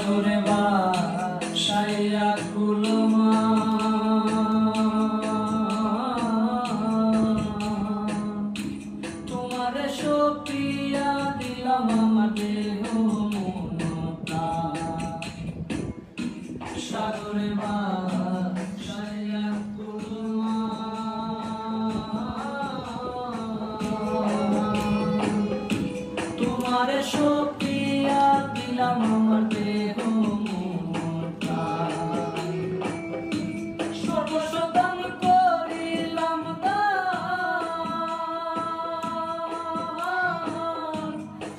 সাগরে ভাসাইয়া কুলমা তোমারে সপিয়া দিলাম আমার দেহ মন প্রাণ সাগরে ভাসাইয়া কুলমা তোমারে সপিয়া দিলাম আমার দেহ মন প্রাণ সর্বস্ব দান করিলাম দান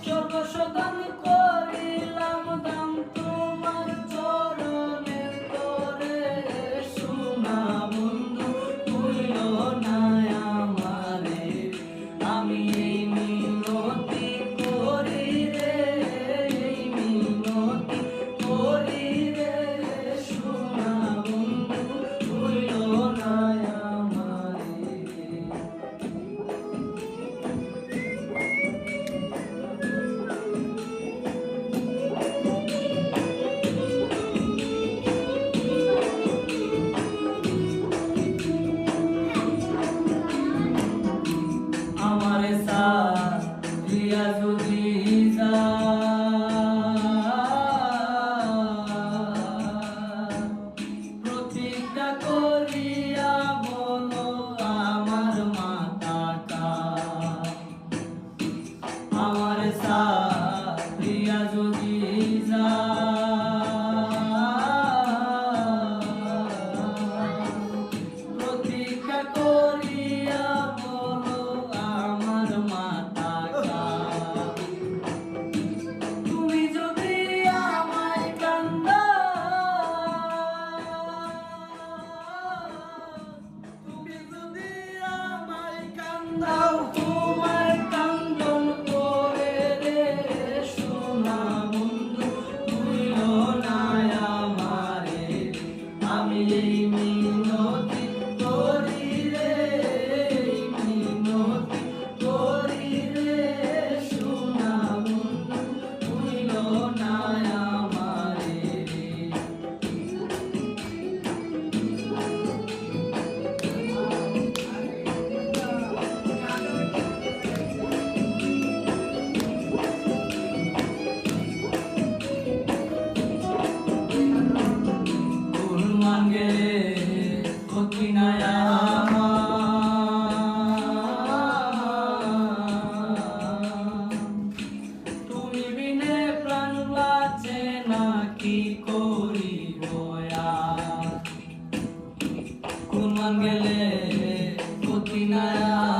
সর্বস্ব দান করিলাম দান তোমার চরণে তরে সোনা বন্ধু হইল না আমারে আমি এই মিনতি করি রে এই মিনতি করি রে সোনা বন্ধু হইল না আমারে আমারে সাথিয়া যদি প্রতিজ্ঞা করিয়া বলো আমার মাতা আমার সাথিয়া যদি প্রতিজ্ঞা করিয়া বলো আমার মাতা তুমি যদি আমায় কান্দাও তোমার কান্দন করে রে সোনা বন্ধু ভুইল না আমারে আমি এই মিনতি করি রে এই মিনতি করি রে সোনা বন্ধু ভুইল না আমারে কুলমান গেলে ক্ষতি নাই আমার তুমি বিনে প্রাণ বাঁচে না কি করিব আর কুলমান গেলে ক্ষতি নাই